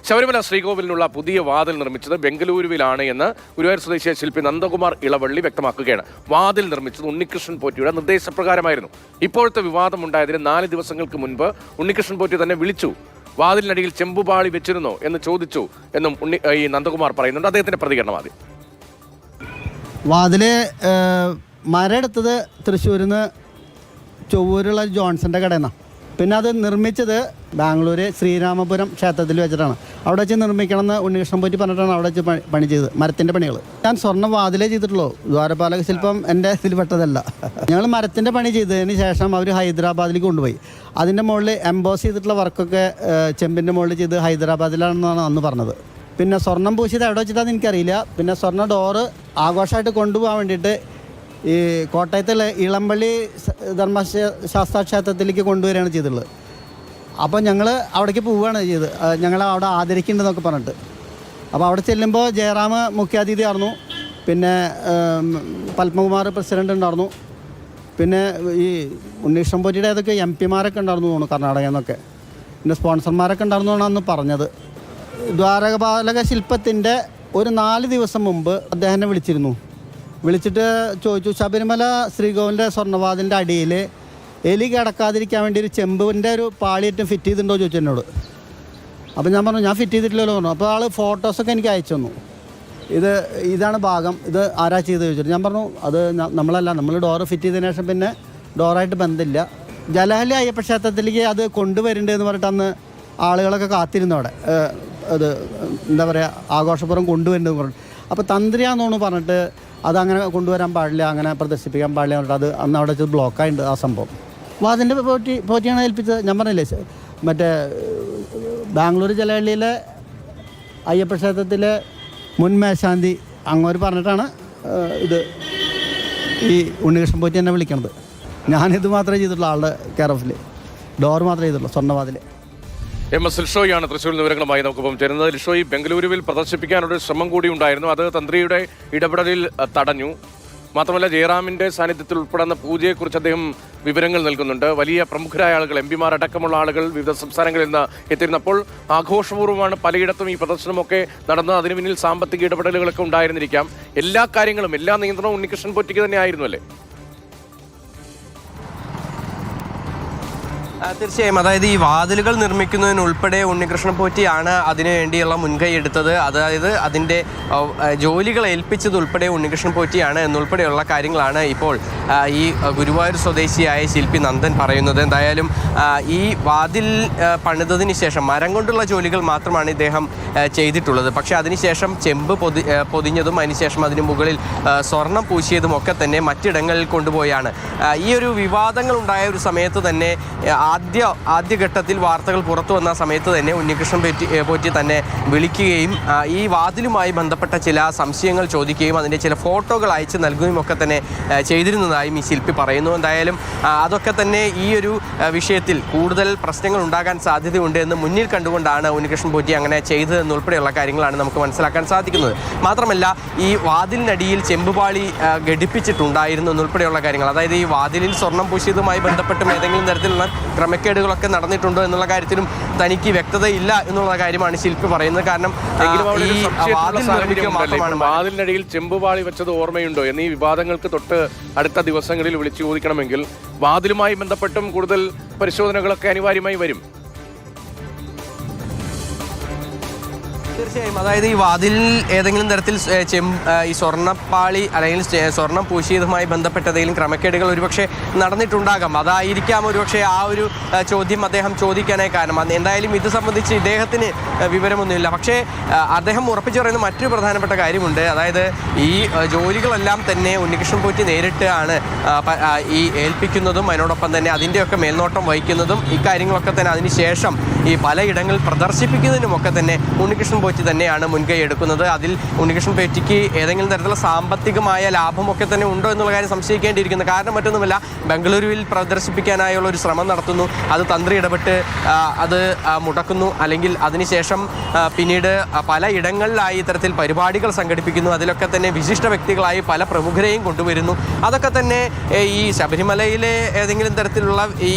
ശബരിമല ശ്രീകോവിലിനുള്ള പുതിയ വാതിൽ നിർമ്മിച്ചത് ബംഗളൂരുവിലാണ് എന്ന് ഗുരുവായൂർ സ്വദേശിയ ശില്പി നന്ദകുമാർ ഇളവള്ളി വ്യക്തമാക്കുകയാണ്. വാതിൽ നിർമ്മിച്ചത് ഉണ്ണികൃഷ്ണൻ പോറ്റിയുടെ നിർദ്ദേശപ്രകാരമായിരുന്നു. ഇപ്പോഴത്തെ വിവാദമുണ്ടായതിന് 4 ദിവസങ്ങൾക്ക് മുൻപ് ഉണ്ണികൃഷ്ണൻ പോറ്റി തന്നെ വിളിച്ചു. വാതിലിനടിയിൽ ചെമ്പുപാളി വെച്ചിരുന്നോ എന്ന് ചോദിച്ചു എന്നും ഈ നന്ദകുമാർ പറയുന്നുണ്ട്. അദ്ദേഹത്തിന്റെ പ്രതികരണം ആദ്യം. വാതില് മരം എടുത്തത് തൃശ്ശൂരിൽ നിന്ന് ചൊവ്വൂരുള്ള ജോൺസന്റെ കടയിൽ നിന്നാണ്. പിന്നെ അത് നിർമ്മിച്ചത് ബാംഗ്ലൂർ ശ്രീരാമപുരം ക്ഷേത്രത്തിൽ വെച്ചിട്ടാണ്. അവിടെ വെച്ച് നിർമ്മിക്കണമെന്ന് ഉണ്ണികൃഷ്ണൻ പോറ്റി പറഞ്ഞിട്ടാണ് അവിടെ വെച്ച് പണി ചെയ്ത് മരത്തിൻ്റെ പണികൾ. ഞാൻ സ്വർണ്ണ വാതിലേ ചെയ്തിട്ടുള്ളൂ, ദ്വാരപാലക ശില്പം എൻ്റെ ഇതിൽ പെട്ടതല്ല. ഞങ്ങൾ മരത്തിൻ്റെ പണി ചെയ്തതിന് ശേഷം അവർ ഹൈദരാബാദിലേക്ക് കൊണ്ടുപോയി. അതിൻ്റെ മുകളിൽ എംബോസ് ചെയ്തിട്ടുള്ള വർക്കൊക്കെ ചെമ്പിൻ്റെ മുകളിൽ ചെയ്ത് ഹൈദരാബാദിലാണെന്നാണ് അന്ന് പറഞ്ഞത്. പിന്നെ സ്വർണ്ണം പൂശിയത് എവിടെ വെച്ചിട്ടാന്ന് എനിക്കറിയില്ല. പിന്നെ സ്വർണ്ണ ഡോറ് ആഘോഷമായിട്ട് കൊണ്ടുപോകാൻ വേണ്ടിയിട്ട് ഈ കോട്ടയത്തുള്ള ഇളമ്പള്ളി ധർമ്മശാസ്ത്ര ക്ഷേത്രത്തിലേക്ക് കൊണ്ടുവരികയാണ് ചെയ്തിട്ടുള്ളത്. അപ്പോൾ ഞങ്ങൾ അവിടേക്ക് പോവുകയാണ് ചെയ്തത്. ഞങ്ങളെ അവിടെ ആദരിക്കുന്നുണ്ടെന്നൊക്കെ പറഞ്ഞിട്ട്. അപ്പോൾ അവിടെ ചെല്ലുമ്പോൾ ജയറാം മുഖ്യാതിഥി ആയിരുന്നു. പിന്നെ പത്മകുമാർ പ്രസിഡൻ്റ് ഉണ്ടായിരുന്നു. പിന്നെ ഈ ഉണ്ണികൃഷ്ണൻ പോറ്റിയുടെ ഏതൊക്കെ MP-മാരൊക്കെ ഉണ്ടായിരുന്നു തോന്നുന്നു കർണാടകയിൽ നിന്നൊക്കെ. പിന്നെ സ്പോൺസർമാരൊക്കെ ഉണ്ടായിരുന്നു എന്നാണ് അന്ന് പറഞ്ഞത്. ദ്വാരപാലക ശില്പത്തിൻ്റെ ഒരു 4 ദിവസം മുമ്പ് അദ്ദേഹത്തിനെ വിളിച്ചിട്ട് ചോദിച്ചു, ശബരിമല ശ്രീകോവിലിൻ്റെ സ്വർണ്ണവാതിലിൻ്റെ അടിയിൽ എലി കിടക്കാതിരിക്കാൻ വേണ്ടി ഒരു ചെമ്പിൻ്റെ ഒരു പാളിയേറ്റം ഫിറ്റ് ചെയ്തിട്ടുണ്ടോ ചോദിച്ചു എന്നോട്. അപ്പോൾ ഞാൻ പറഞ്ഞു ഞാൻ ഫിറ്റ് ചെയ്തിട്ടില്ലല്ലോ പറഞ്ഞു. അപ്പോൾ ആൾ ഫോട്ടോസൊക്കെ എനിക്ക് അയച്ചു തന്നു. ഇതാണ് ഭാഗം, ഇത് ആരാ ചെയ്ത് ചോദിച്ചിട്ട് ഞാൻ പറഞ്ഞു അത് നമ്മളല്ല, നമ്മൾ ഡോറ് ഫിറ്റ് ചെയ്തതിനു ശേഷം പിന്നെ ഡോറായിട്ട് ബന്ധമില്ല. ജലഹല്ലി അയ്യപ്പ ക്ഷേത്രത്തിലേക്ക് അത് കൊണ്ടുവരേണ്ടതെന്ന് പറഞ്ഞിട്ട് അന്ന് ആളുകളൊക്കെ കാത്തിരുന്നു അവിടെ. അത് എന്താ പറയുക, ആഘോഷപുരം കൊണ്ടുവരേണ്ടതെന്ന് പറഞ്ഞിട്ട്. അപ്പോൾ തന്ത്രിയാണെന്ന് പറഞ്ഞിട്ട് അതങ്ങനെ കൊണ്ടുവരാൻ പാടില്ല, അങ്ങനെ പ്രദർശിപ്പിക്കാൻ പാടില്ല പറഞ്ഞിട്ട് അത് അന്ന് അവിടെ വെച്ച് ബ്ലോക്കായിട്ടുണ്ട് ആ സംഭവം. അപ്പോൾ അതിൻ്റെ പോറ്റിയാണ് ഏൽപ്പിച്ചത്. ഞാൻ പറഞ്ഞില്ലേ, മറ്റേ ബാംഗ്ലൂർ ജലഹള്ളിയിലെ അയ്യപ്പ ക്ഷേത്രത്തിലെ മുൻ മേശാന്തി അങ്ങോട്ട് പറഞ്ഞിട്ടാണ് ഇത് ഈ ഉണ്ണികൃഷ്ണൻ പോറ്റി എന്നെ വിളിക്കണത്. ഞാനിത് മാത്രമേ ചെയ്തിട്ടുള്ളൂ, ആളുടെ കെയർ ഓഫിൽ ഡോർ മാത്രമേ ചെയ്തിട്ടുള്ളൂ, സ്വർണ്ണവാതിൽ. MS ലിഷോയാണ് തൃശ്ശൂരിൽ വിവരങ്ങളുമായി നമുക്കിപ്പം ചേരുന്നത്. ലിഷോയി, ബംഗളൂരുവിൽ പ്രദർശിപ്പിക്കാനൊരു ശ്രമം കൂടി ഉണ്ടായിരുന്നു, അത് തന്ത്രിയുടെ ഇടപെടലിൽ തടഞ്ഞു. മാത്രമല്ല ജയറാമിൻ്റെ സാന്നിധ്യത്തിൽ ഉൾപ്പെടുന്ന പൂജയെക്കുറിച്ച് അദ്ദേഹം വിവരങ്ങൾ നൽകുന്നുണ്ട്. വലിയ പ്രമുഖരായ ആളുകൾ, MP-മാർ അടക്കമുള്ള ആളുകൾ വിവിധ സംസ്ഥാനങ്ങളിൽ നിന്ന് എത്തിയിരുന്നപ്പോൾ ആഘോഷപൂർവ്വമാണ് പലയിടത്തും ഈ പ്രദർശനമൊക്കെ നടന്നത്. അതിന് പിന്നിൽ സാമ്പത്തിക ഇടപെടലുകളൊക്കെ ഉണ്ടായിരുന്നിരിക്കാം. എല്ലാ കാര്യങ്ങളും, എല്ലാ നിയന്ത്രണവും ഉണ്ണികൃഷ്ണൻ പോറ്റിക്ക് തന്നെ ആയിരുന്നു അല്ലേ? തീർച്ചയായും. അതായത് ഈ വാതിലുകൾ നിർമ്മിക്കുന്നതിനുൾപ്പെടെ ഉണ്ണികൃഷ്ണൻ പോറ്റിയാണ് അതിനു വേണ്ടിയുള്ള മുൻകൈ എടുത്തത്. അതായത് അതിൻ്റെ ജോലികൾ ഏൽപ്പിച്ചത് ഉൾപ്പെടെ ഉണ്ണികൃഷ്ണൻ പോറ്റിയാണ് എന്നുൾപ്പെടെയുള്ള കാര്യങ്ങളാണ് ഇപ്പോൾ ഈ ഗുരുവായൂർ സ്വദേശിയായ ശില്പി നന്ദൻ പറയുന്നത്. എന്തായാലും ഈ വാതിൽ പണിതതിന് ശേഷം മരം കൊണ്ടുള്ള ജോലികൾ മാത്രമാണ് ഇദ്ദേഹം ചെയ്തിട്ടുള്ളത്. പക്ഷേ അതിനുശേഷം ചെമ്പ് പൊതിഞ്ഞതും അതിനുശേഷം അതിന് മുകളിൽ സ്വർണം പൂശിയതും ഒക്കെ തന്നെ മറ്റിടങ്ങളിൽ കൊണ്ടുപോയാണ്. ഈ ഒരു വിവാദങ്ങൾ ഉണ്ടായ ഒരു സമയത്ത് തന്നെ ആദ്യഘട്ടത്തിൽ വാർത്തകൾ പുറത്തു വന്ന സമയത്ത് തന്നെ ഉണ്ണികൃഷ്ണൻ പോറ്റി തന്നെ വിളിക്കുകയും ഈ വാതിലുമായി ബന്ധപ്പെട്ട ചില സംശയങ്ങൾ ചോദിക്കുകയും അതിൻ്റെ ചില ഫോട്ടോകൾ അയച്ച് നൽകുകയും ഒക്കെ തന്നെ ചെയ്തിരുന്നതായും ഈ ശില്പി പറയുന്നു. എന്തായാലും അതൊക്കെ തന്നെ ഈ ഒരു വിഷയത്തിൽ കൂടുതൽ പ്രശ്നങ്ങൾ ഉണ്ടാകാൻ സാധ്യതയുണ്ട് എന്ന് മുന്നിൽ കണ്ടുകൊണ്ടാണ് ഉണ്ണികൃഷ്ണൻ പോറ്റി അങ്ങനെ ചെയ്തതെന്നുൾപ്പെടെയുള്ള കാര്യങ്ങളാണ് നമുക്ക് മനസ്സിലാക്കാൻ സാധിക്കുന്നത്. മാത്രമല്ല ഈ വാതിലിനടിയിൽ ചെമ്പുപാളി ഘടിപ്പിച്ചിട്ടുണ്ടായിരുന്നു എന്നുൾപ്പെടെയുള്ള കാര്യങ്ങൾ, അതായത് ഈ വാതിലിൽ സ്വർണം പൂശിയതുമായി ബന്ധപ്പെട്ടും ഏതെങ്കിലും തരത്തിലുള്ള ക്രമക്കേടുകളൊക്കെ നടന്നിട്ടുണ്ടോ എന്നുള്ള കാര്യത്തിലും തനിക്ക് വ്യക്തതയില്ല എന്നുള്ള കാര്യമാണ് ശില്പി പറയുന്നത്. കാരണം വാതിലിനടിയിൽ ചെമ്പുപാളി വെച്ചത് ഓർമ്മയുണ്ടോ എന്നീ വിവാദങ്ങൾക്ക് തൊട്ട് അടുത്ത ദിവസങ്ങളിൽ വിളിച്ചു ചോദിക്കണമെങ്കിൽ വാതിലുമായി ബന്ധപ്പെട്ടും കൂടുതൽ പരിശോധനകളൊക്കെ അനിവാര്യമായി വരും. തീർച്ചയായും. അതായത് ഈ വാതിലിൽ ഏതെങ്കിലും തരത്തിൽ ഈ സ്വർണ്ണപ്പാളി അല്ലെങ്കിൽ സ്വർണം പൂശിയതുമായി ബന്ധപ്പെട്ട ഏതെങ്കിലും ക്രമക്കേടുകൾ ഒരുപക്ഷെ നടന്നിട്ടുണ്ടാകാം. അതായിരിക്കാം ഒരുപക്ഷെ ആ ഒരു ചോദ്യം അദ്ദേഹം ചോദിക്കാനായി കാരണം. എന്തായാലും ഇത് സംബന്ധിച്ച് ഇദ്ദേഹത്തിന് വിവരമൊന്നുമില്ല. പക്ഷേ അദ്ദേഹം ഉറപ്പിച്ചു പറയുന്ന മറ്റൊരു പ്രധാനപ്പെട്ട കാര്യമുണ്ട്. അതായത് ഈ ജോലികളെല്ലാം തന്നെ ഉണ്ണികൃഷ്ണൻ പോറ്റി നേരിട്ട് ആണ് ഈ ഏൽപ്പിക്കുന്നതും അതിനോടൊപ്പം തന്നെ അതിൻ്റെയൊക്കെ മേൽനോട്ടം വഹിക്കുന്നതും ഇക്കാര്യങ്ങളൊക്കെ തന്നെ അതിനുശേഷം ഈ പലയിടങ്ങളിൽ പ്രദർശിപ്പിക്കുന്നതിനുമൊക്കെ തന്നെ ഉണ്ണികൃഷ്ണൻ പോറ്റി തന്നെയാണ് മുൻകൈ എടുക്കുന്നത്. അതിൽ ഉണ്ണികൃഷ്ണൻ പോറ്റിക്ക് ഏതെങ്കിലും തരത്തിലുള്ള സാമ്പത്തികമായ ലാഭമൊക്കെ തന്നെ ഉണ്ടോ എന്നുള്ള കാര്യം സംശയിക്കേണ്ടിയിരിക്കുന്നു. കാരണം മറ്റൊന്നുമല്ല, ബംഗളൂരുവിൽ പ്രദർശിപ്പിക്കാനായുള്ള ഒരു ശ്രമം നടത്തുന്നു, അത് തന്ത്രി ഇടപെട്ട് അത് മുടക്കുന്നു, അല്ലെങ്കിൽ അതിനുശേഷം പിന്നീട് പല ഇടങ്ങളിലായി ഇത്തരത്തിൽ പരിപാടികൾ സംഘടിപ്പിക്കുന്നു. അതിലൊക്കെ തന്നെ വിശിഷ്ട വ്യക്തികളായി പല പ്രമുഖരെയും കൊണ്ടുവരുന്നു. അതൊക്കെ തന്നെ ഈ ശബരിമലയിലെ ഏതെങ്കിലും തരത്തിലുള്ള ഈ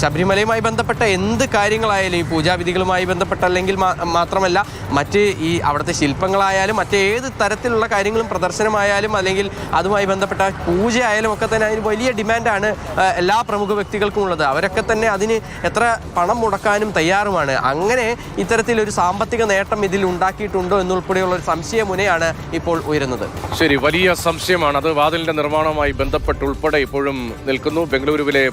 ശബരിമലയുമായി ബന്ധപ്പെട്ട എന്ത് കാര്യങ്ങൾ കാര്യങ്ങളായാലും ഈ പൂജാവിധികളുമായി ബന്ധപ്പെട്ടല്ലെങ്കിൽ മാത്രമല്ല മറ്റ് ഈ അവിടുത്തെ ശില്പങ്ങളായാലും മറ്റേത് തരത്തിലുള്ള കാര്യങ്ങളും പ്രദർശനമായാലും അല്ലെങ്കിൽ അതുമായി ബന്ധപ്പെട്ട പൂജയായാലും ഒക്കെ തന്നെ അതിന് വലിയ ഡിമാൻഡാണ് എല്ലാ പ്രമുഖ വ്യക്തികൾക്കും ഉള്ളത്. അവരൊക്കെ തന്നെ അതിന് എത്ര പണം മുടക്കാനും തയ്യാറുമാണ്. അങ്ങനെ ഇത്തരത്തിലൊരു സാമ്പത്തിക നേട്ടം ഇതിൽ ഉണ്ടാക്കിയിട്ടുണ്ടോ എന്നുൾപ്പെടെയുള്ള ഒരു സംശയമുനയാണ് ഇപ്പോൾ ഉയരുന്നത്. ശരി, വലിയ സംശയമാണ് അത്. വാതിലിന്റെ നിർമ്മാണവുമായി ബന്ധപ്പെട്ടുൾപ്പെടെ ഇപ്പോഴും നിൽക്കുന്നു. ബംഗളൂരുവിലെ